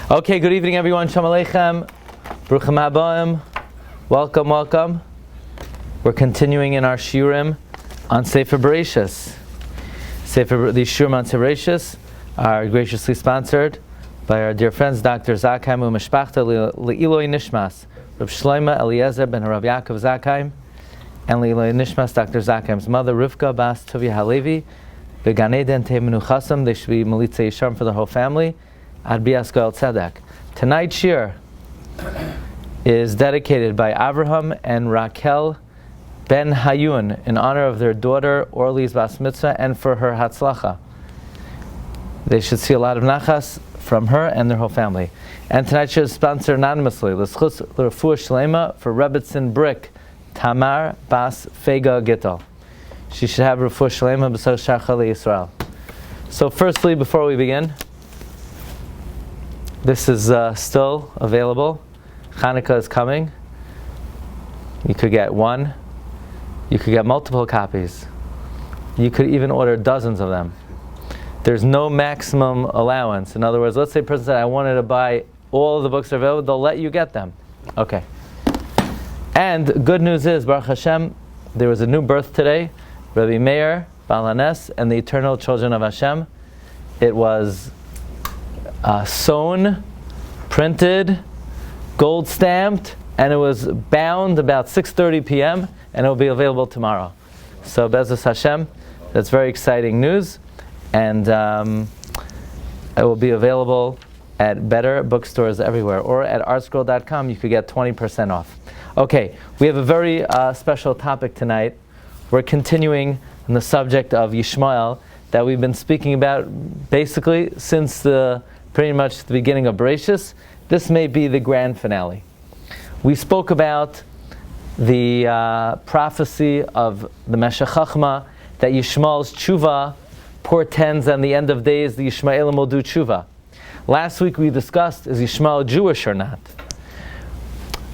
Okay, good evening everyone. Shalom Aleichem. Bruchim Habayim. Welcome. We're continuing in our Shiurim on Sefer Parshas. The Shiurim on Sefer Parshas are graciously sponsored by our dear friends Dr. Zakheim u'Mishpachta Le'iloi Nishmas Rav Shlomo Eliezer ben Rav Yaakov Zakheim, and Le'iloi Nishmas Dr. Zakheim's mother Rivka Bas Tuvia Halevi. The Gan Eden Teimenu Chasam. They should be Malitze Yisharim for the whole family. Ad Bias Goel Tzedek. Tonight's shir is dedicated by Avraham and Raquel Ben Hayun in honor of their daughter Orli's Bas Mitzvah and for her Hatzlacha. They should see a lot of nachas from her and their whole family. And tonight's shir is sponsored anonymously. L'schus l'refuah shlema for Rebbetzin Brick Tamar Bas Fega Gittel. She should have refuah shlema b'sar shacha leYisrael. So firstly, before we begin, this is still available. Hanukkah is coming. You could get one. You could get multiple copies. You could even order dozens of them. There's no maximum allowance. In other words, let's say a person said, I wanted to buy all of the books that are available, they'll let you get them. Okay. And good news is, Baruch Hashem, there was a new birth today. Rabbi Meir, Balanes, and the eternal children of Hashem. It was sewn, printed, gold stamped, and it was bound about 6:30 p.m. and it will be available tomorrow. So Be'ezus Hashem, that's very exciting news, and it will be available at better bookstores everywhere, or at artscroll.com. You could get 20% off. Okay, we have a very special topic tonight. We're continuing on the subject of Yishmael that we've been speaking about basically since pretty much the beginning of Parshas. This may be the grand finale. We spoke about the prophecy of the Meshech Chachma that Yishmael's tshuva portends on the end of days the Yishmaelim will do tshuva. Last week we discussed, is Yishmael Jewish or not?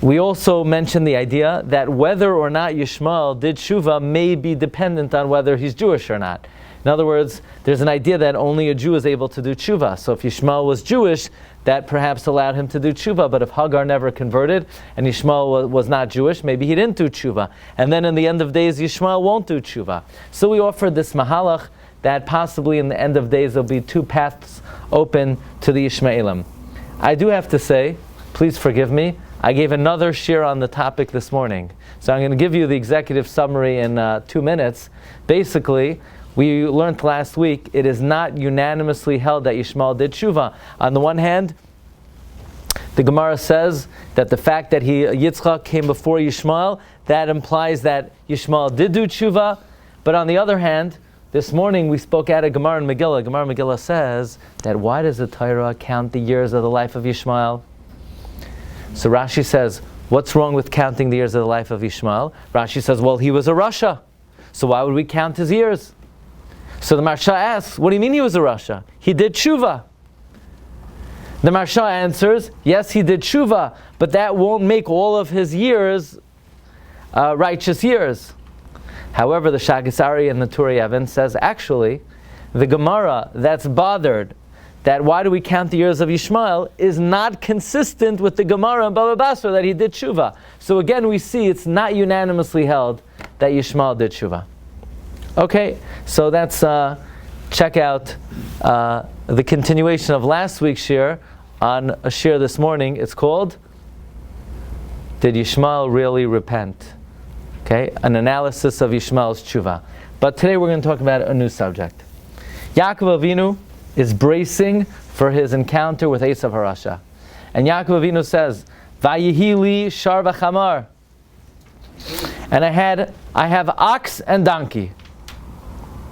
We also mentioned the idea that whether or not Yishmael did tshuva may be dependent on whether he's Jewish or not. In other words, there's an idea that only a Jew is able to do tshuva. So if Yishmael was Jewish, that perhaps allowed him to do tshuva. But if Hagar never converted and Yishmael was not Jewish, maybe he didn't do tshuva. And then in the end of days, Yishmael won't do tshuva. So we offered this mahalach that possibly in the end of days there'll be two paths open to the Yishmaelim. I do have to say, please forgive me, I gave another shir on the topic this morning. So I'm going to give you the executive summary in 2 minutes. Basically, we learned last week, it is not unanimously held that Yishmael did tshuva. On the one hand, the Gemara says that the fact that Yitzchak came before Yishmael, that implies that Yishmael did do tshuva. But on the other hand, this morning we spoke out of Gemara and Megillah. Gemara and Megillah says that why does the Torah count the years of the life of Yishmael? So Rashi says, what's wrong with counting the years of the life of Yishmael? Rashi says, well, he was a Rasha, so why would we count his years? So the Marsha asks, what do you mean he was a Rasha? He did tshuva. The Marsha answers, yes, he did tshuva, but that won't make all of his years righteous years. However, the Shagasari and the Turei Even says, actually, the Gemara that's bothered that why do we count the years of Yishmael is not consistent with the Gemara in Baba Basra that he did tshuva. So again, we see it's not unanimously held that Yishmael did tshuva. Okay, so that's check out the continuation of last week's shir on a shir this morning. It's called Did Yishmael Really Repent? Okay, an analysis of Yishmael's tshuva. But today we're going to talk about a new subject. Yaakov Avinu is bracing for his encounter with Eisav Harasha. And Yaakov Avinu says, Vayihi li shar v'chamar. And I have ox and donkey.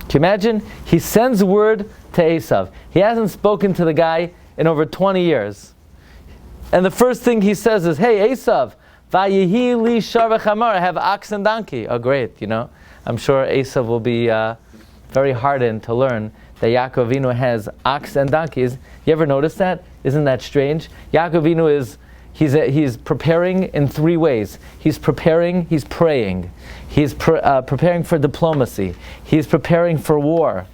Can you imagine? He sends word to Eisav. He hasn't spoken to the guy in over 20 years. And the first thing he says is, hey Eisav, Vayihi li shar v'chamar. I have ox and donkey. Oh great, I'm sure Eisav will be very hardened to learn that Yaakov Avinu has ox and donkeys. You ever notice that? Isn't that strange? Yaakov Avinu he's preparing in 3 ways. He's praying, he's preparing for diplomacy, he's preparing for war.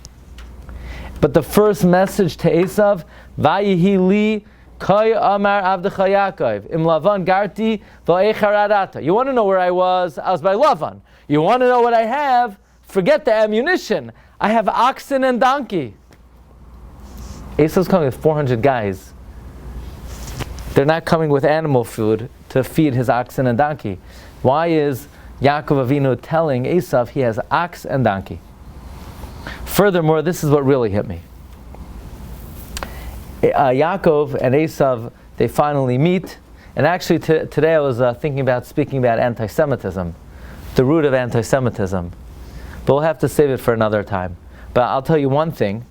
But the first message to Eisav, Vayihi li Kay amar avdecha Yaakov, im Lavan garti va'echaradata. You want to know where I was? I was by Lavan. You want to know what I have? Forget the ammunition. I have oxen and donkey. Eisav's coming with 400 guys. They're not coming with animal food to feed his oxen and donkey. Why is Yaakov Avinu telling Eisav he has ox and donkey? Furthermore, this is what really hit me. Yaakov and Eisav, they finally meet. And actually today I was thinking about speaking about anti-Semitism, the root of anti-Semitism. But we'll have to save it for another time. But I'll tell you one thing.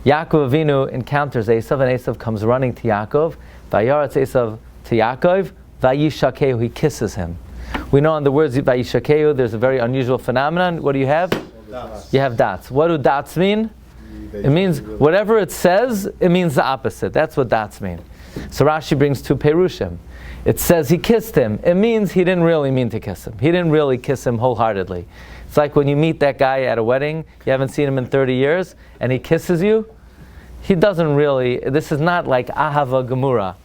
Yaakov Avinu encounters Eisav, and Eisav comes running to Yaakov. Vayaretz Eisav to Yaakov, Vayishlach, he kisses him. We know on the words Vayishlach, there's a very unusual phenomenon. What do you have? Dots. You have dots. What do dots mean? It means whatever it says, it means the opposite. That's what dots mean. So Rashi brings two perushim. It says he kissed him. It means he didn't really mean to kiss him. He didn't really kiss him wholeheartedly. It's like when you meet that guy at a wedding, you haven't seen him in 30 years, and he kisses you. He doesn't really, this is not like ahava gemura.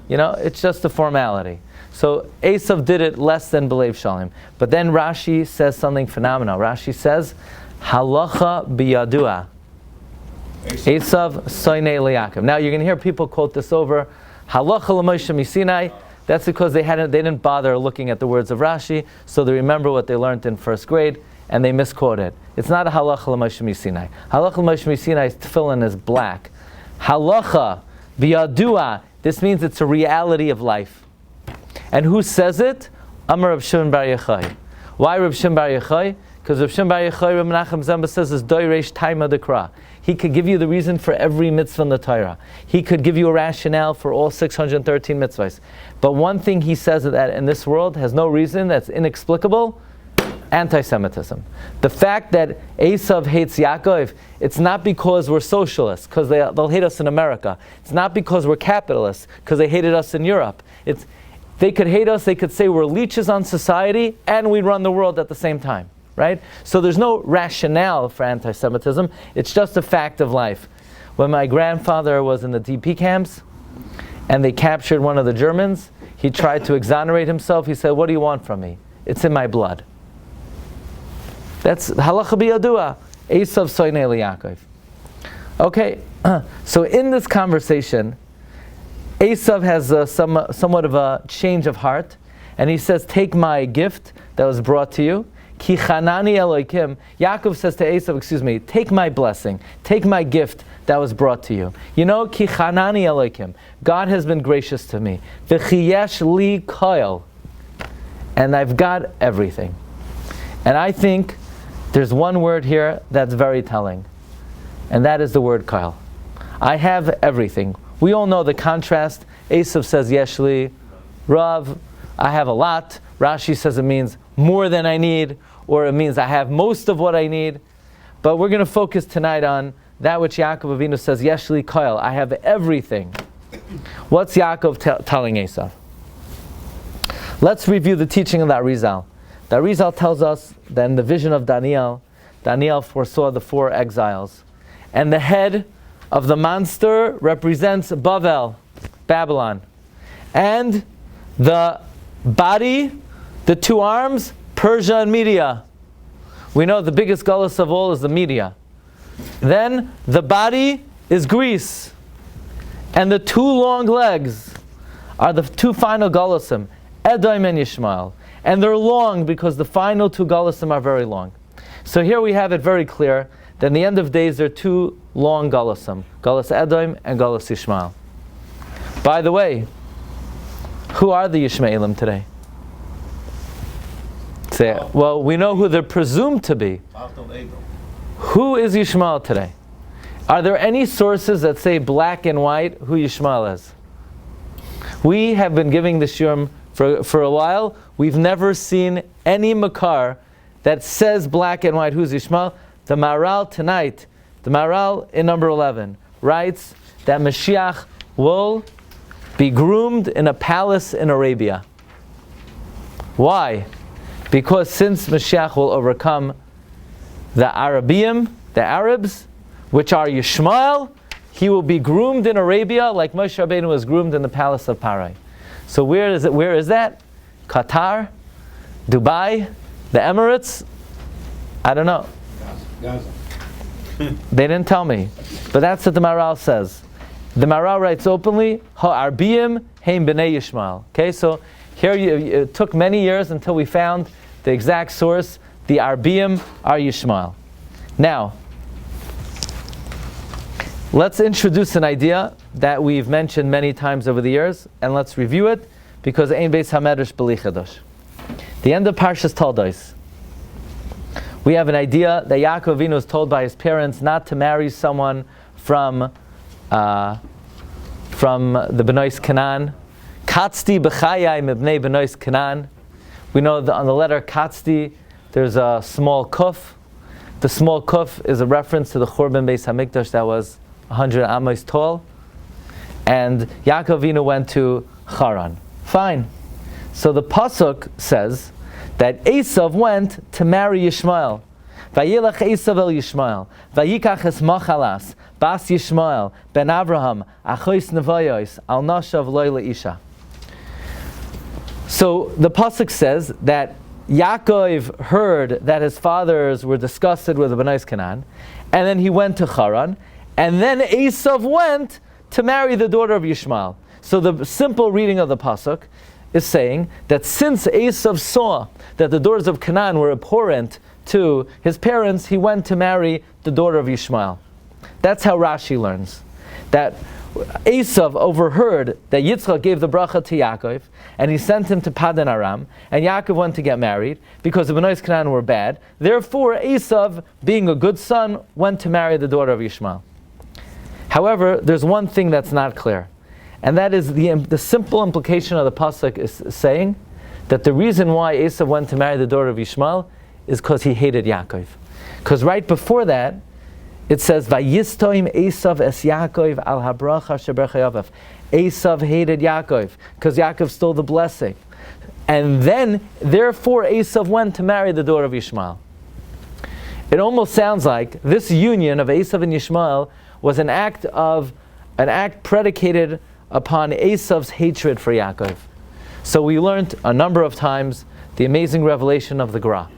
It's just a formality. So Eisav did it less than B'leiv Shalim. But then Rashi says something phenomenal. Rashi says, halacha biyadua. Eisav soinei liyakim. Now you're going to hear people quote this over. Halacha l'Moshe misinai. That's because they didn't bother looking at the words of Rashi, so they remember what they learned in first grade, and they misquoted. It's not a halacha l'Moshe misinai. Halacha l'Moshe misinai's tefillin is black. Halacha biyadua. This means it's a reality of life. And who says it? Amar Rav Shimon Bar Yochai. Why Rav Shimon Bar Yochai? Because Rav Shimon Bar Yochai, Rav Menachem Zamba says, is doiresh taima dekra. He could give you the reason for every mitzvah in the Torah. He could give you a rationale for all 613 mitzvahs. But one thing he says that in this world has no reason, that's inexplicable, anti-Semitism. The fact that Eisav hates Yaakov, it's not because we're socialists, because they'll hate us in America. It's not because we're capitalists, because they hated us in Europe. They could hate us, they could say we're leeches on society, and we run the world at the same time. Right? So there's no rationale for anti-Semitism. It's just a fact of life. When my grandfather was in the DP camps, and they captured one of the Germans, he tried to exonerate himself. He said, "What do you want from me? It's in my blood." That's halacha biyadua. Eisav soinei liYaakov. Okay, so in this conversation, Eisav has somewhat of a change of heart, and he says, "Take my gift that was brought to you." Ki chanani Elokim. Yaakov says to Eisav, take my blessing, take my gift that was brought to you. Ki chanani Elokim. God has been gracious to me. V'chiyesh li koil. And I've got everything. And I think there's one word here that's very telling. And that is the word koil. I have everything. We all know the contrast. Eisav says, Yeshli, Rav, I have a lot. Rashi says it means more than I need, or it means I have most of what I need. But we're going to focus tonight on that which Yaakov Avinu says, Yeshli koil, I have everything. What's Yaakov telling Eisav? Let's review the teaching of that Arizal. The Arizal tells us that in the vision of Daniel foresaw the 4 exiles. And the head of the monster represents Babylon. And the body, the 2 arms, Persia and Media. We know the biggest gullus of all is the Media. Then the body is Greece. And the 2 long legs are the 2 final gullusim, Edom and Yishmael. And they're long because the final 2 gullusim are very long. So here we have it very clear that in the end of days there are 2 long gullusim, Gullus Edom and Gullus Yishmael. By the way, who are the Yishmaelim today? Well, we know who they're presumed to be. Who is Yishmael today? Are there any sources that say black and white who Yishmael is? We have been giving the Shiurim for a while. We've never seen any makar that says black and white who's Yishmael. The Maharal tonight, the Maharal in number 11, writes that Mashiach will be groomed in a palace in Arabia. Why? Because since Mashiach will overcome the Arabiim, the Arabs, which are Yishmael, he will be groomed in Arabia like Moshe Rabbeinu was groomed in the palace of Parai. So where is it? Where is that? Qatar? Dubai? The Emirates? I don't know. Gaza. They didn't tell me. But that's what the Maral says. The Maral writes openly, Ha'arbiyim heim b'nei Yishmael. Okay, so here it took many years until we found the exact source. The Arbiyim are Yishmael. Now, let's introduce an idea that we've mentioned many times over the years, and let's review it, because Ein Beis HaMedrash B'li Chadosh. The end of Parshas Toldos. We have an idea that Yaakov Avinu was told by his parents not to marry someone from the Benois Canaan. Katzti b'chayai mibnei Benois Canaan. We know that on the letter Katzti, there's a small kuf. The small kuf is a reference to the Churban Beis HaMikdash that was 100 amos tall. And Yaakov Avinu went to Haran. Fine. So the pasuk says that Eisav went to marry Yishmael. Vayilach Eisav el Yishmael. Vayikach es machalas. Bas Yishmael. Ben Avraham. Achois nevoyos. Al nashav loy isha. So the pasuk says that Yaakov heard that his fathers were disgusted with the Benois Canaan, and then he went to Haran, and then Eisav went to marry the daughter of Yishmael. So the simple reading of the pasuk is saying that since Eisav saw that the daughters of Canaan were abhorrent to his parents, he went to marry the daughter of Yishmael. That's how Rashi learns. That Eisav overheard that Yitzchak gave the bracha to Yaakov, and he sent him to Padan Aram, and Yaakov went to get married because the Benois Canaan were bad. Therefore, Eisav, being a good son, went to marry the daughter of Yishmael. However, there's one thing that's not clear, and that is the simple implication of the pasuk is saying that the reason why Eisav went to marry the daughter of Yishmael is because he hated Yaakov. Because right before that, it says, Vayistoim Eisav es Yaakov al habracha shebercha Yavav. Eisav hated Yaakov because Yaakov stole the blessing. And then, therefore, Eisav went to marry the daughter of Yishmael. It almost sounds like this union of Eisav and Yishmael was an act predicated upon Eisav's hatred for Yaakov. So we learned a number of times the amazing revelation of the Gra.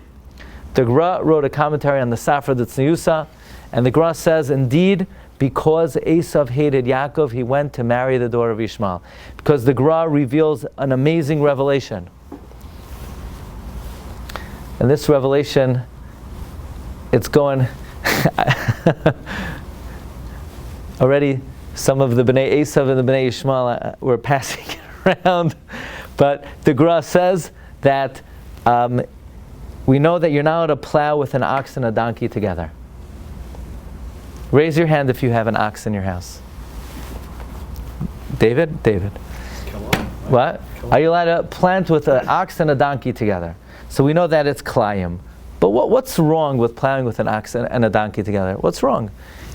The Gra wrote a commentary on the Safra D'Tzniusa, and the Gra says, indeed, because Eisav hated Yaakov, he went to marry the daughter of Yishmael. Because the Gra reveals an amazing revelation. And this revelation, it's going... Already, some of the Bnei Eisav and the Bnei Yishmael were passing it around. But the Gra says that we know that you're not allowed to plow with an ox and a donkey together. Raise your hand if you have an ox in your house. David? David. Come on. What? Come on. Are you allowed to plant with an ox and a donkey together? So we know that it's klayim. But what's wrong with plowing with an ox and a donkey together? What's wrong?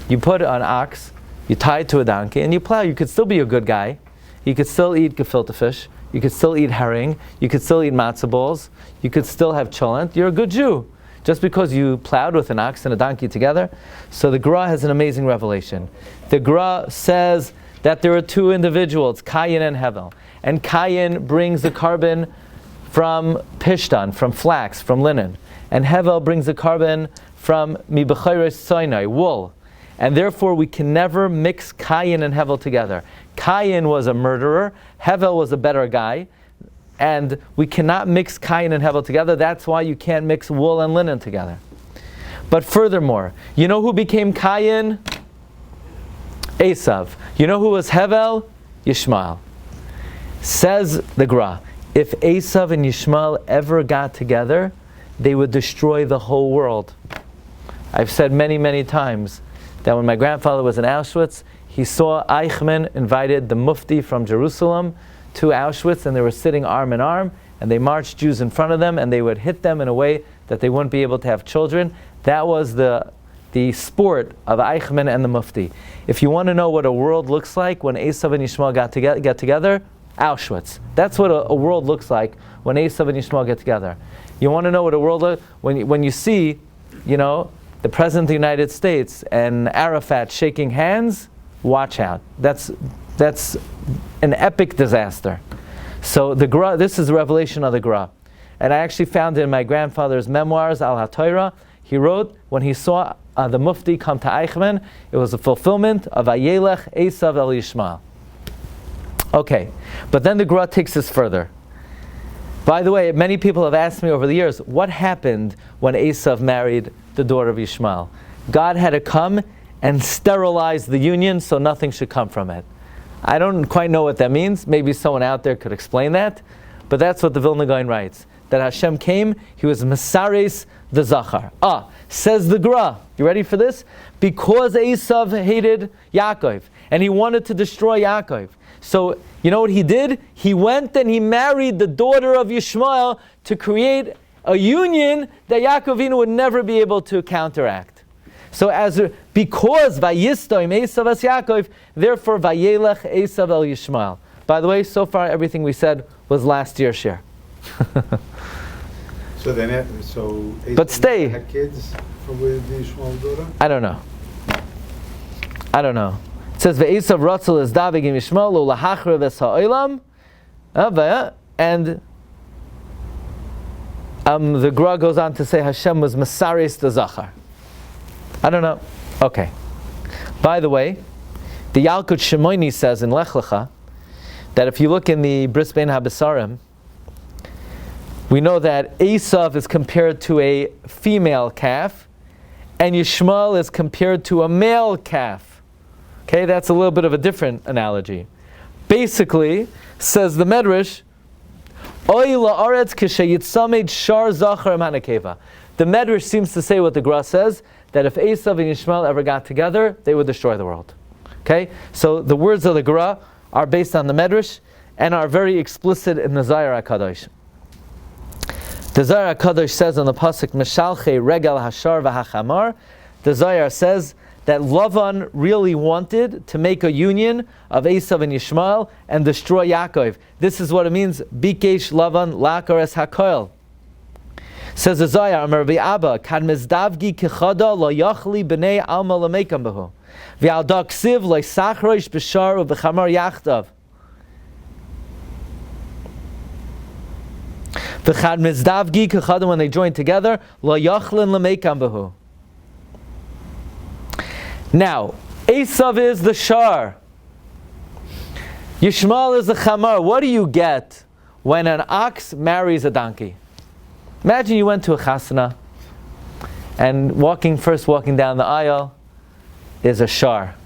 You put an ox, you tie it to a donkey, and you plow. You could still be a good guy. You could still eat gefilte fish. You could still eat herring. You could still eat matzah balls. You could still have cholent. You're a good Jew. Just because you plowed with an ox and a donkey together. So the Gra has an amazing revelation. The Gra says that there are two individuals, Cain and Hevel. And Cain brings the carbon from pishtan, from flax, from linen. And Hevel brings the carbon from mibechayres Sinai, wool. And therefore we can never mix Cain and Hevel together. Cain was a murderer, Hevel was a better guy. And we cannot mix Cain and Hevel together. That's why you can't mix wool and linen together. But furthermore, you know who became Cain? Eisav. You know who was Hevel? Yishmael. Says the Gra, if Eisav and Yishmael ever got together, they would destroy the whole world. I've said many, many times that when my grandfather was in Auschwitz, he saw Eichmann invited the Mufti from Jerusalem to Auschwitz, and they were sitting arm in arm, and they marched Jews in front of them, and they would hit them in a way that they wouldn't be able to have children. That was the sport of Eichmann and the Mufti. If you want to know what a world looks like when Eisav and Yishmael get together, Auschwitz. That's what a world looks like when Eisav and Yishmael get together. You want to know what a world looks when you see, the President of the United States and Arafat shaking hands, watch out. That's an epic disaster. So the Gra, this is the revelation of the Gra. And I actually found it in my grandfather's memoirs, Al HaTorah. He wrote, when he saw the Mufti come to Eichmann, it was a fulfillment of Vayishlach Eisav el Yishmael. Okay, but then the Gra takes us further. By the way, many people have asked me over the years, what happened when Eisav married the daughter of Yishmael? God had to come and sterilize the union so nothing should come from it. I don't quite know what that means. Maybe someone out there could explain that. But that's what the Vilna Gaon writes. That Hashem came, He was Mesares the Zachar. Says the Gra. You ready for this? Because Eisav hated Yaakov and he wanted to destroy Yaakov. So, you know what he did? He went and he married the daughter of Yishmael to create a union that Yaakov Avinu would never be able to counteract. So because Vayistoim Eisav as Yaakov, therefore Vayishlach Eisav el Yishmael. By the way, so far everything we said was last year's share. But stay. Had kids with the Yishmael daughter? I don't know. It says Ve'esav Ratzel is Davig in Yishmael lo lahachrev es ha'olam, and the Gra goes on to say Hashem was Mesares the Zachar. I don't know. Okay. By the way, the Yalkut Shimoni says in Lech Lecha that if you look in the Bris Bein HaBesarim, we know that Eisav is compared to a female calf, and Yishmael is compared to a male calf. Okay, that's a little bit of a different analogy. Basically, says the Medrash, Oy la'aretz k'sheyitzamed shar zachar manakeva. The Medrash seems to say what the Gra says, that if Eisav and Yishmael ever got together, they would destroy the world. Okay, so the words of the Gra are based on the Medrash and are very explicit in the Zohar HaKadosh. The Zohar HaKadosh says on the pasuk Meshalchei Regel Hashar v'Hachamar, the Zohar says that Lavan really wanted to make a union of Eisav and Yishmael and destroy Yaakov. This is what it means, Bikesh Lavan Lakares HaKoil. Says the Zohar, Amar Rabbi Abba, Kad Mizdavgi Kechada Lo Yachli B'nei Alma Lamekam Behu V'al Daksiv Lo Sachroish B'shar U'B'chamar Yachtav V'chad Mizdavgi Kechada, when they joined together, Lo Yachlin Lamekam Behu. Now, Eisav is the shar. Yishmael is the chamar. What do you get when an ox marries a donkey? Imagine you went to a chasana, and walking down the aisle is a shar.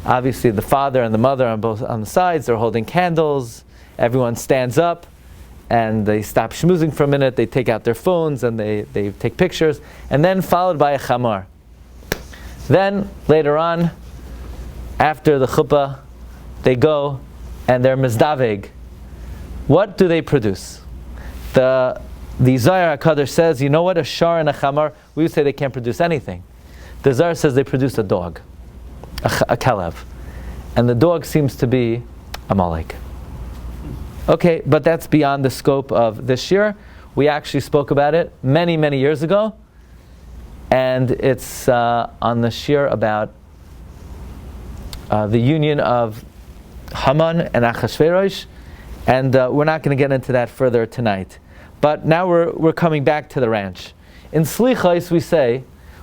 Obviously, the father and the mother on the sides, they're holding candles. Everyone stands up, and they stop schmoozing for a minute. They take out their phones and they take pictures, and then followed by a chamar. Then, later on, after the chuppah, they go and they're mizdaveg. What do they produce? The Zohar HaKadosh says, you know what, a shar and a chamar, we would say they can't produce anything. The Zohar says they produce a dog, a kelev. And the dog seems to be a malek. Okay, but that's beyond the scope of this year. We actually spoke about it many, many years ago. And it's on the shir about the union of Haman and Achashverosh, and we're not going to get into that further tonight. But now we're coming back to the ranch. In Slichos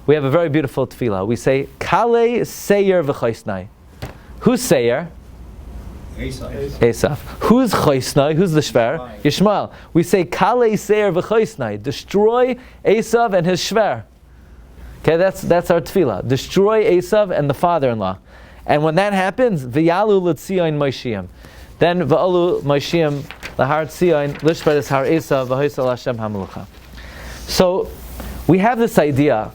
we have a very beautiful tefillah. We say, Kale Seir v'Choisnai. Who's Seir? Eisav. Who's Choisnai? Who's the Shver? Yishmael. We say, Kale Seir v'Choisnai. Destroy Eisav and his Shver. Okay, that's our tefillah. Destroy Eisav and the father-in-law. And when that happens, V'yalu l'tzion Moshiim. Then V'alu Moshiim l'har tzion l'shperes har Eisav v'hoisal Hashem hamelucha. So, we have this idea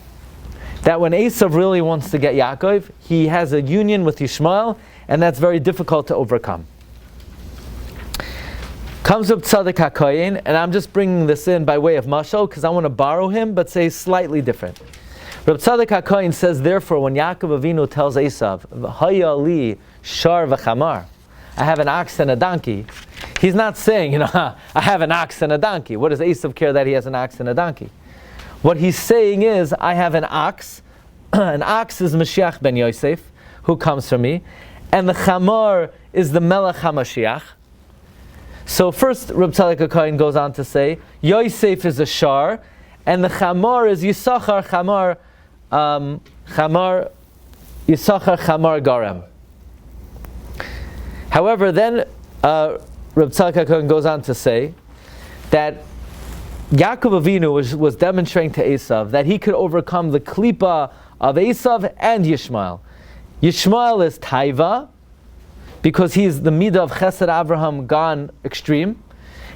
that when Eisav really wants to get Yaakov, he has a union with Yishmael, and that's very difficult to overcome. Comes up Tzaddik HaKoyin, and I'm just bringing this in by way of mashal, because I want to borrow him, but say slightly different. Rabbi Tzaddik HaKoyin says, therefore, when Yaakov Avinu tells Eisav, V'haya li shar v'chamar, I have an ox and a donkey, he's not saying, I have an ox and a donkey. What does Eisav care that he has an ox and a donkey? What he's saying is, I have an ox. An ox is Mashiach ben Yosef, who comes from me, and the Chamor is the Melech HaMashiach. So first, Reb Tzadok HaKohen goes on to say, Yosef is a shar, and the Chamor is Yisachar Yisachar Chamar Garem. However, then Reb Tzadok HaKohen goes on to say that Yaakov Avinu was demonstrating to Eisav that he could overcome the klipa of Eisav and Yishmael. Yishmael is Taiva, because he's the midah of Chesed Avraham gone extreme,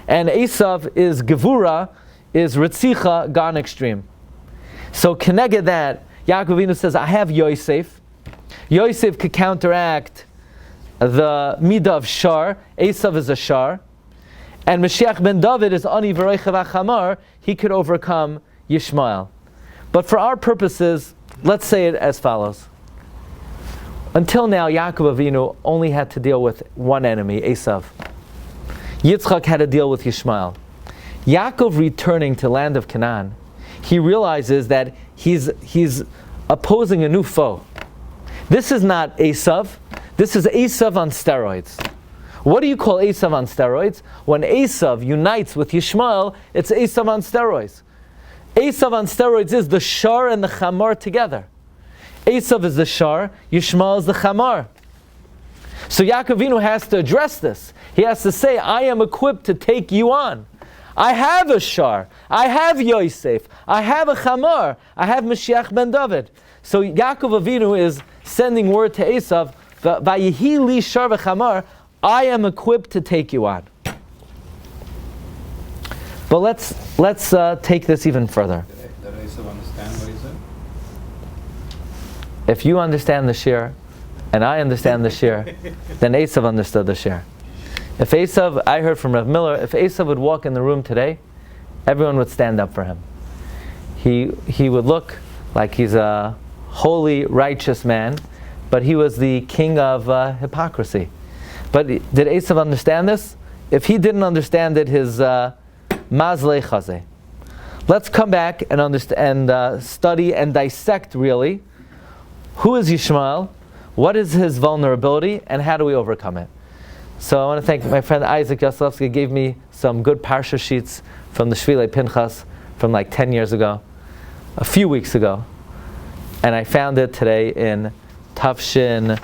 and Eisav is Gevura, is Ritzicha gone extreme. So Keneged that, Yaakov Avinu says, I have Yosef. Yosef could counteract the midah of Shar. Eisav is a Shar. And Mashiach ben David is Ani V'Reichav Achamar. He could overcome Yishmael. But for our purposes, let's say it as follows. Until now, Yaakov Avinu only had to deal with one enemy, Eisav. Yitzchak had to deal with Yishmael. Yaakov returning to land of Canaan, he realizes that he's opposing a new foe. This is not Eisav. This is Eisav on steroids. What do you call Eisav on steroids? When Eisav unites with Yishmael, it's Eisav on steroids. Eisav on steroids is the Shar and the Chamar together. Eisav is the Shar, Yishmael is the Chamar. So Yaakov Avinu has to address this. He has to say, I am equipped to take you on. I have a Shar, I have Yosef, I have a Chamar, I have Mashiach ben David. So Yaakov Avinu is sending word to Eisav, Vayehi li Shar v'Chamar, I am equipped to take you on. But let's take this even further. Did Eisav understand what he said? If you understand the shir, and I understand the shir, then Eisav understood the shir. If Eisav, I heard from Rav Miller, if Eisav would walk in the room today, everyone would stand up for him. He would look like he's a holy, righteous man, but he was the king of hypocrisy. But did Eisav understand this? If he didn't understand it, his mazlei chazeh. Let's come back and understand, study and dissect really. Who is Yishmael? What is his vulnerability? And how do we overcome it? So I want to thank my friend Isaac Yoslowski. Gave me some good Parsha sheets from the Shvilei Pinchas from like 10 years ago, a few weeks ago. And I found it today in Tafshin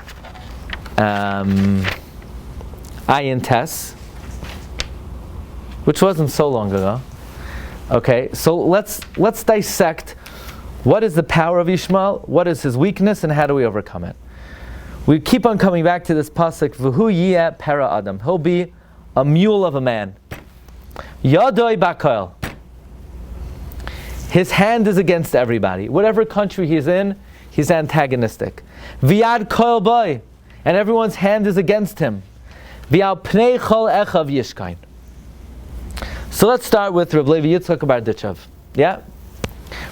Ayin Tes, which wasn't so long ago. Okay, so let's dissect what is the power of Yishmael, what is his weakness, and how do we overcome it. We keep on coming back to this pasuk, V'hu yiyeh para adam. He'll be a mule of a man. Yadoi bakoil. His hand is against everybody. Whatever country he's in, he's antagonistic. V'yad koil boy. And everyone's hand is against him. V'al pnei chol echav yishkain. So let's start with Reb Levi Yitzchak Barditchev. Yeah?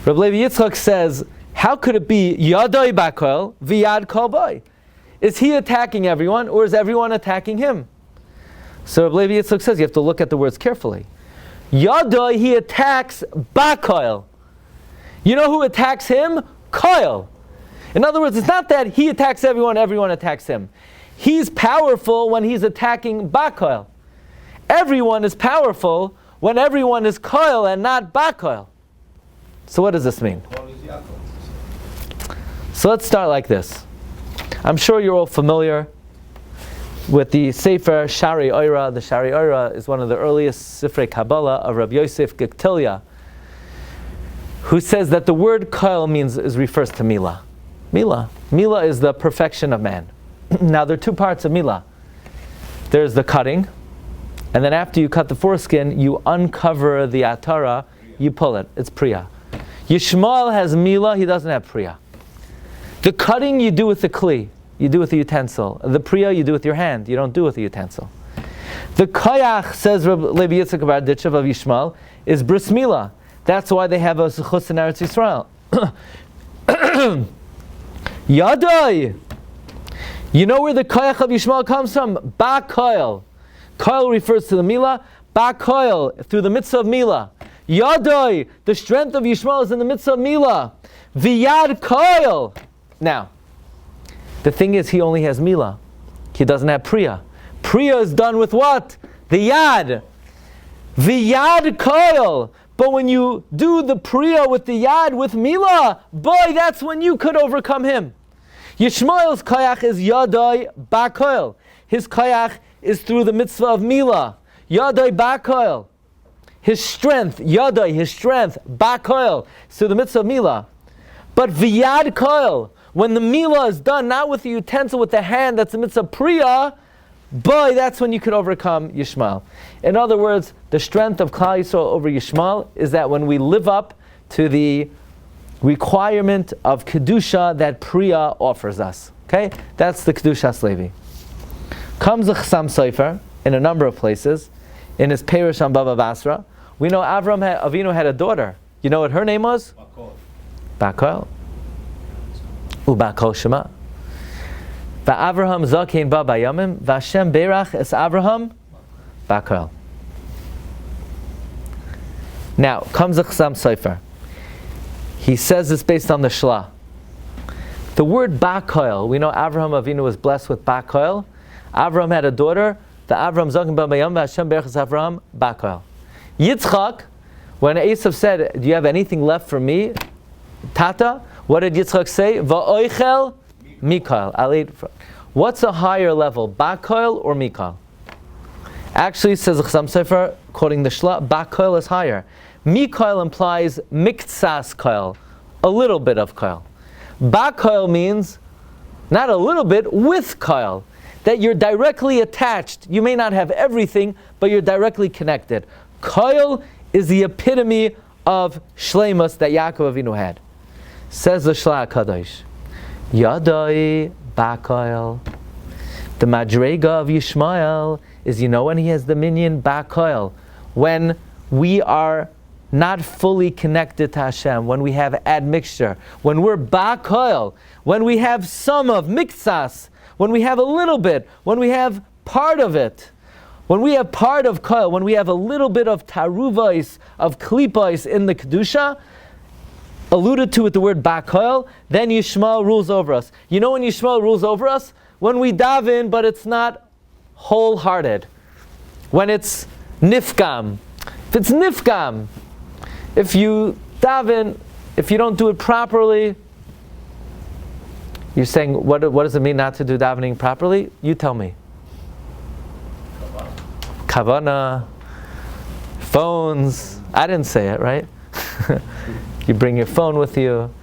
Reb Levi Yitzchak says, how could it be Yadoi Bakoil V'yad Kol Boy? Is he attacking everyone, or is everyone attacking him? So Reb Levi Yitzchak says you have to look at the words carefully. Yadoi, he attacks Bakoil. You know who attacks him? Koil. In other words, it's not that he attacks everyone, everyone attacks him. He's powerful when he's attacking Bakoil. Everyone is powerful when everyone is Koil and not Bakoil. So what does this mean? So let's start like this. I'm sure you're all familiar with the Sefer Shari Oira. The Shari Oira is one of the earliest Sifrei Kabbalah of Rabbi Yosef Gektilia, who says that the word Koil refers to Mila. Mila. Mila is the perfection of man. Now there are two parts of Mila. There's the cutting, and then after you cut the foreskin, you uncover the atara, you pull it. It's Priya. Yishmael has Mila, he doesn't have Priya. The cutting you do with the kli, you do with the utensil. The Priya you do with your hand, you don't do with the utensil. The Koyach, says Levi Yitzchak Barditchev of Yishmael, is Bris Mila. That's why they have a Zechus in Eretz Yisrael. Yadai! You know where the Koyach of Yishmael comes from? Ba Koil. Koil refers to the Mila. Ba Koil, through the mitzvah of Mila. Yadai, the strength of Yishmael is in the mitzvah of Mila. V'yad Koil. Now, The thing is, he only has Mila. He doesn't have Priya. Priya is done with what? The Yad. The Yad Koil. But when you do the Priya with the Yad, with Mila, boy, that's when you could overcome him. Yishmael's Koyach is Yadai Bakoil. His Koyach is through the mitzvah of Mila. Yadai Bakoil. His strength, Yadai, his strength, Bakoil, through the mitzvah of Mila. But V'yad Koil, when the Mila is done, not with the utensil, with the hand, that's the mitzvah Priya, boy, that's when you could overcome Yishmael. In other words, the strength of Klal Yisrael over Yishmael is that when we live up to the requirement of Kedusha that Priya offers us. Okay? That's the Kedushas Levi. Comes the Chassam Sofer in a number of places. In his Perush on Bava Basra, we know Avram Avinu had a daughter. You know what her name was? Bakol. Ubakol Shema. Va'avraham zakein ba bayamim, v'Hashem berach es Avraham Bakol. Now, comes the Chassam Sofer. He says it's based on the Shla. The word Bakol, we know Avraham Avinu was blessed with Bakol. Avraham had a daughter. The Avraham zakein ba bayamim, v'Hashem berach es Avraham Bakol. Yitzchak, when Eisav said, do you have anything left for me, Tata? What did Yitzchak say? Va'oichel Mikal. I'll eat. What's a higher level, Bakol or Mikal? Actually, says the Chassam Sofer, quoting the Shla, Bakol is higher. Mikal implies miktsas koil, a little bit of koil. Bakol means not a little bit, with koil, that you're directly attached. You may not have everything, but you're directly connected. Koil is the epitome of shleimus that Yaakov Avinu had. Says the Shla HaKadosh, Yadai Bakoil. The Madrega of Yishmael is, you know when he has the minyan Bakoil, when we are not fully connected to Hashem, when we have admixture, when we're Bakoil, when we have some of Miktsas, when we have a little bit, when we have part of it, when we have part of Koil, when we have a little bit of Taruvais, of Klipais in the Kedusha, alluded to with the word Bakoil, then Yishmael rules over us. You know when Yishmael rules over us? When we daven, but it's not wholehearted. When it's nifgam. If it's nifgam, if you daven, if you don't do it properly, you're saying, what does it mean not to do davening properly? You tell me. Kavana, phones. I didn't say it, right? You bring your phone with you.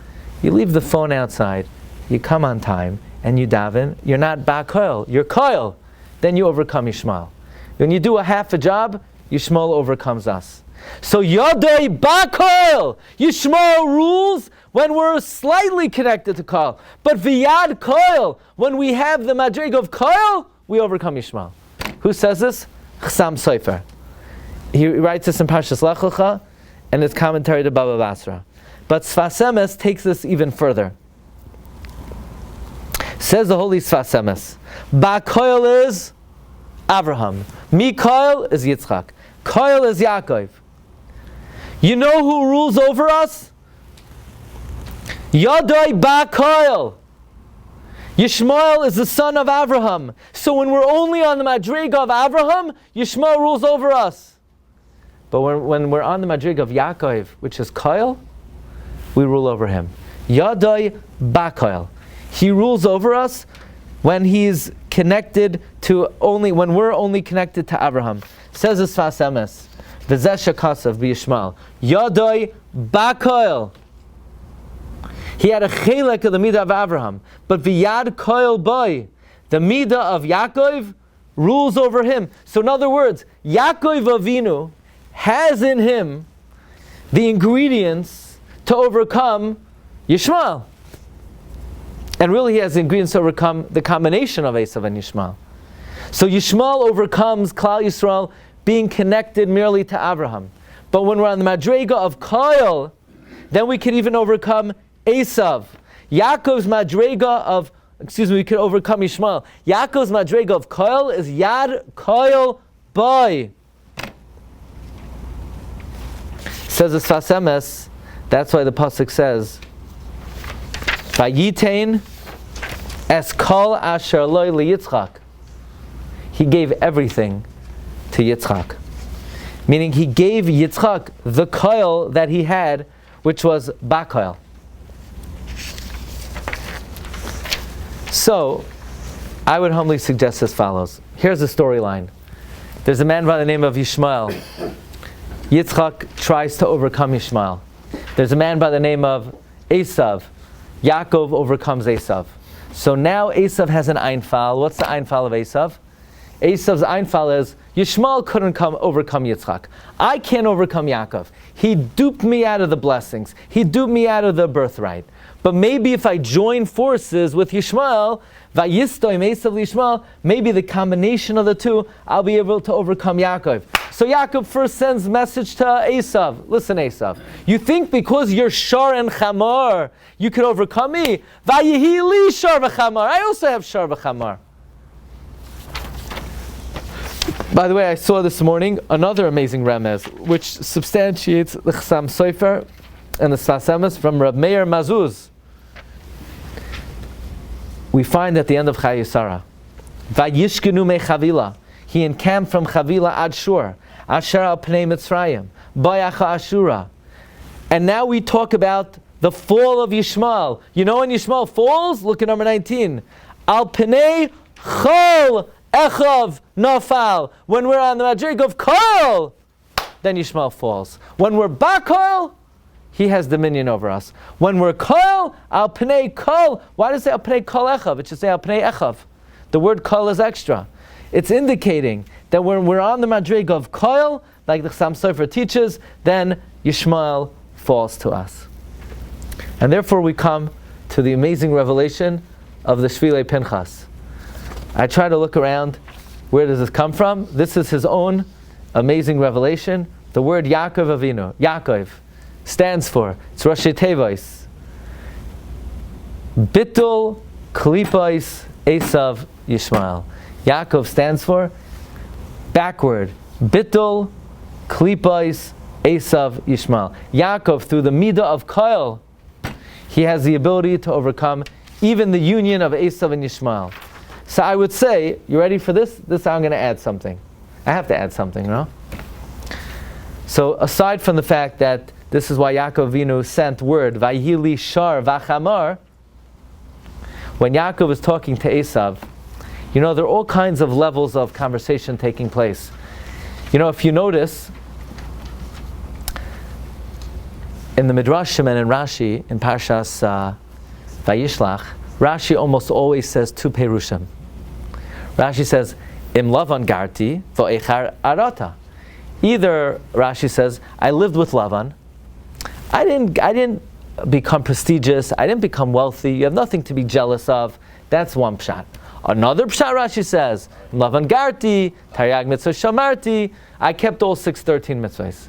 You leave the phone outside. You come on time and you daven. You're not bakoil. You're koil. Then you overcome Yishmael. When you do a half a job, Yishmael overcomes us. So Yadei bakoil. Yishmael rules when we're slightly connected to koil. But v'yad koil, when we have the madrig of koil, we overcome Yishmael. Who says this? Chassam Sofer. He writes this in Parshas Lech Lecha, and it's commentary to Bava Basra. But Sfas Emes takes this even further. Says the holy Sfas Emes, Bakoil is Avraham, Mikoil is Yitzchak, Koil is Yaakov. You know who rules over us? Yadai Bakoil. Yishmael is the son of Avraham. So when we're only on the madriga of Avraham, Yishmael rules over us. But when we're on the madriga of Yaakov, which is Koil, we rule over him. Yadai Bakoil. He rules over us when he's connected to when we're only connected to Avraham. Says the Sfas Emes, V'zeh shekasav b'Yishmael, Yadai Bakoil. He had a chelek of the midah of Avraham, but v'yad koil boy, the midah of Yaakov rules over him. So in other words, Yaakov Avinu has in him the ingredients to overcome Yishmael. And really he has the ingredients to overcome the combination of Eisav and Yishmael. So Yishmael overcomes Klal Yisrael being connected merely to Avraham. But when we're on the madrega of koil, then we can even overcome Eisav. Yaakov's madrega we could overcome Yishmael. Yaakov's madrega of koil is yad koil boy. Says the Sfas Emes, that's why the pasuk says, Vayitain as kol asher loy liYitzchak. He gave everything to Yitzchak. Meaning he gave Yitzchak the koil that he had, which was bakoil. So, I would humbly suggest as follows. Here's the storyline. There's a man by the name of Yishmael. Yitzchak tries to overcome Yishmael. There's a man by the name of Eisav. Yaakov overcomes Eisav. So now Eisav has an Einfal. What's the Einfal of Eisav? Esav's Einfal is, Yishmael couldn't overcome Yitzchak. I can't overcome Yaakov. He duped me out of the blessings. He duped me out of the birthright. But maybe if I join forces with Yishmael, Vayistoim Eisav Yishmael, maybe the combination of the two, I'll be able to overcome Yaakov. So Yaakov first sends message to Eisav. Listen, Eisav, you think because you're shar and chamar, you can overcome me? Vayihi li shar v'chamar. I also have shar v'chamar. By the way, I saw this morning another amazing remez, which substantiates the Chassam Sofer and the Sfas Emes from Reb Meir Mazuz. We find at the end of Chayei Sarah, Vayishkenu me Chavila. He encamped from Chavila ad Shur, Asher al Pnei Mitzrayim, Bayacha Ashura. And now we talk about the fall of Yishmael. You know when Yishmael falls? Look at number 19. Al Pnei Chol Echav Nafal. When we're on the Madrig of Kol, then Yishmael falls. When we're Bakol, he has dominion over us. When we're Kol, Al Pnei Kol. Why does it say Al Pnei Kol Echav? It should say Al Pnei Echav. The word Kol is extra. It's indicating that when we're on the Madrig of Kol, like the Chassam Sofer teaches, then Yishmael falls to us. And therefore we come to the amazing revelation of the Shvilei Pinchas. I try to look around, where does this come from? This is his own amazing revelation. The word Yaakov Avinu, Yaakov, stands for, it's Rashi Tevis, Bittul Klipos Eisav Yishmael. Yaakov stands for, backward, Bittul Klipos Eisav Yishmael. Yaakov, through the Midah of Kol, he has the ability to overcome even the union of Eisav and Yishmael. So I would say, you ready for this? I'm going to add something. I have to add something, no? So aside from the fact that this is why Yaakov Avinu sent word, Vayili Shar Vachamar, when Yaakov is talking to Eisav, you know, there are all kinds of levels of conversation taking place. You know, if you notice, in the Midrashim and in Rashi, in Parshas Vayishlach, Rashi almost always says two perushim. Rashi says, Im Lavan garti v'echar arata. Either Rashi says, I lived with Lavan. I didn't become prestigious. I didn't become wealthy. You have nothing to be jealous of. That's one pshat. Another pshat Rashi says, Im Lavan garti taryag mitzvah shamarti. I kept all 613 mitzvahs.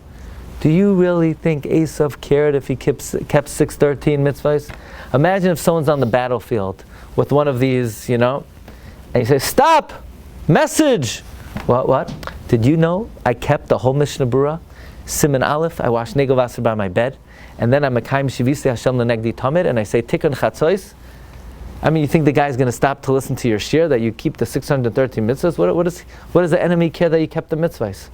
Do you really think Eisav cared if he kept 613 mitzvahs? Imagine if someone's on the battlefield with one of these, you know, and you say, stop! Message! What? Did you know I kept the whole Mishnah Berurah? Siman Aleph, I wash Negel Vaser by my bed, and then I Mekayim Shivisi Hashem Lenegdi Tamid, and I say Tikkun Chatzois. I mean, you think the guy's going to stop to listen to your shir that you keep the 613 mitzvahs? What does the enemy care that you kept the mitzvahs?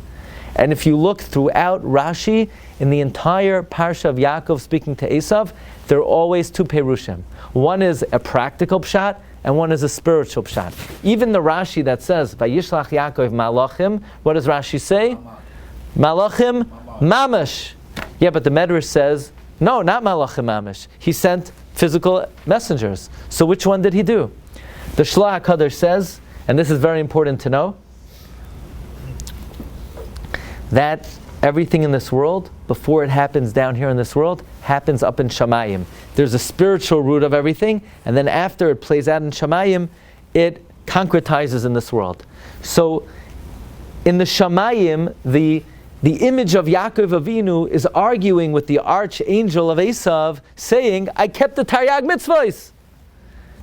And if you look throughout Rashi, in the entire Parsha of Yaakov speaking to Eisav, there are always two perushim. One is a practical pshat, and one is a spiritual pshat. Even the Rashi that says, Vayishlach Yaakov malachim, what does Rashi say? Malachim mamash. Yeah, but the Medrash says, no, not malachim mamash. He sent physical messengers. So which one did he do? The Shlach HaKadosh says, and this is very important to know, that everything in this world, before it happens down here in this world, happens up in Shamayim. There's a spiritual root of everything, and then after it plays out in Shamayim, it concretizes in this world. So, in the Shamayim, the image of Yaakov Avinu is arguing with the archangel of Eisav, saying, I kept the Taryag mitzvahs.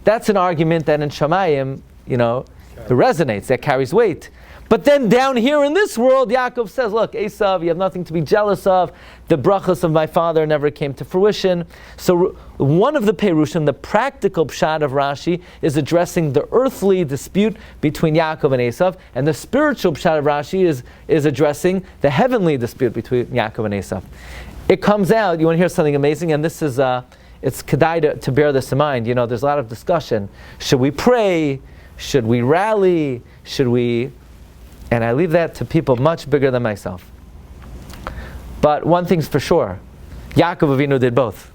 That's an argument that in Shamayim, you know, it resonates, that carries weight. But then down here in this world, Yaakov says, look, Eisav, you have nothing to be jealous of. The brachas of my father never came to fruition. So one of the Perushim, the practical pshat of Rashi, is addressing the earthly dispute between Yaakov and Eisav, and the spiritual pshat of Rashi is addressing the heavenly dispute between Yaakov and Eisav. It comes out, you want to hear something amazing, and this is, it's kedai to bear this in mind. You know, there's a lot of discussion. Should we pray? Should we rally? Should we... And I leave that to people much bigger than myself. But one thing's for sure, Yaakov Avinu did both.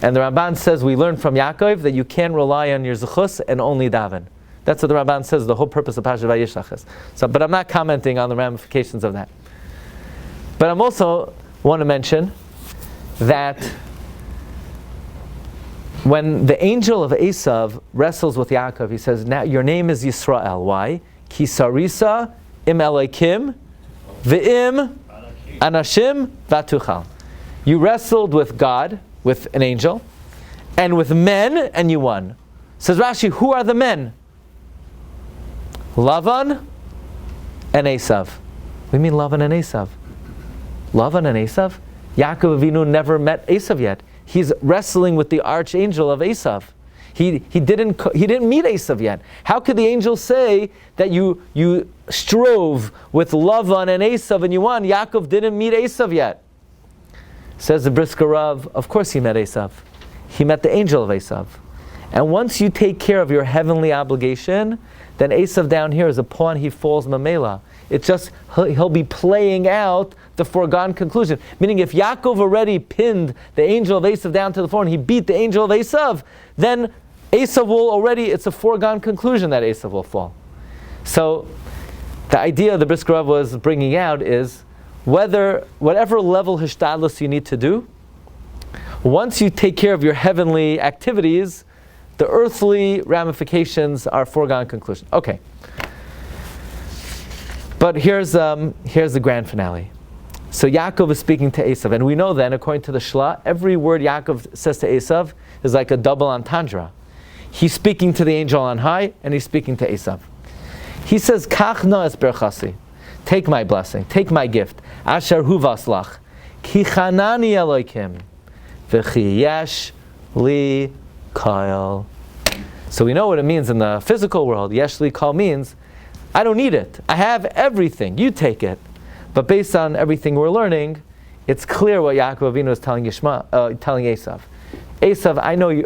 And the Ramban says we learn from Yaakov that you can rely on your zechus and only daven. That's what the Ramban says the whole purpose of Parshas Vayishlach is. So, but I'm not commenting on the ramifications of that. But I'm also want to mention that when the angel of Eisav wrestles with Yaakov, he says, now your name is Yisrael. Why? Ki sarisa im Elokim v'im anashim vatuchal. You wrestled with God, with an angel, and with men, and you won. Says Rashi, who are the men? Lavan and Eisav. What do you mean Lavan and Eisav? Lavan and Eisav? Yaakov Avinu never met Eisav yet. He's wrestling with the archangel of Eisav. He didn't meet Eisav yet. How could the angel say that you strove with Lavan and Eisav and you won? Yaakov didn't meet Eisav yet. Says the Brisker Rav, of course he met Eisav. He met the angel of Eisav. And once you take care of your heavenly obligation, then Eisav down here is a pawn, he falls mamela. It's just, he'll be playing out the foregone conclusion. Meaning if Yaakov already pinned the angel of Eisav down to the floor and he beat the angel of Eisav, then Eisav will already, it's a foregone conclusion that Eisav will fall. So the idea the Brisker Rav was bringing out is whatever level hishtadlus you need to do, once you take care of your heavenly activities, the earthly ramifications are foregone conclusion. Okay. But here's the grand finale. So Yaakov is speaking to Eisav, and we know then, according to the Shla, every word Yaakov says to Eisav is like a double entendre. He's speaking to the angel on high, and he's speaking to Eisav. He says, Kach na'es berchasi, take my blessing, take my gift, asher hu vaslach, ki chanani Elokim, v'chi yesh li kol. So we know what it means in the physical world. Yesh li kol means, I don't need it. I have everything. You take it. But based on everything we're learning, it's clear what Yaakov Avinu is telling telling Eisav. Eisav,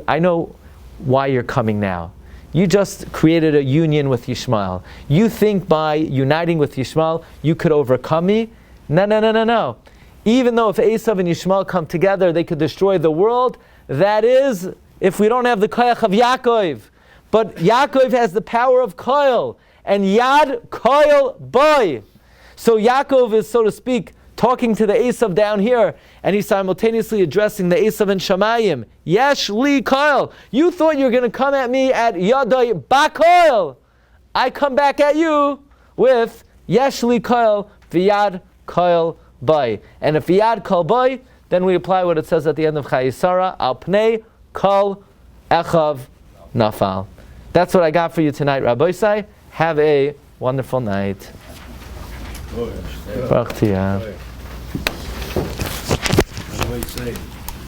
I know why you're coming now. You just created a union with Yishmael. You think by uniting with Yishmael, you could overcome me? No. Even though if Eisav and Yishmael come together, they could destroy the world. That is, if we don't have the koyach of Yaakov. But Yaakov has the power of koil. And Yad Koil Boy. So Yaakov is, so to speak, talking to the Eisav down here, and he's simultaneously addressing the Eisav and Shamayim. Yesh Li Koil. You thought you were going to come at me at Yadai Bakoil. I come back at you with Yesh Li Koil V'Yad Koil Boy. And if V'Yad Koil Boy, then we apply what it says at the end of Chayisara, Al Pnei Kol Echav Nafal. That's what I got for you tonight, Rabbi Isai. Have a wonderful night. Baruch Tiyah. What do I say?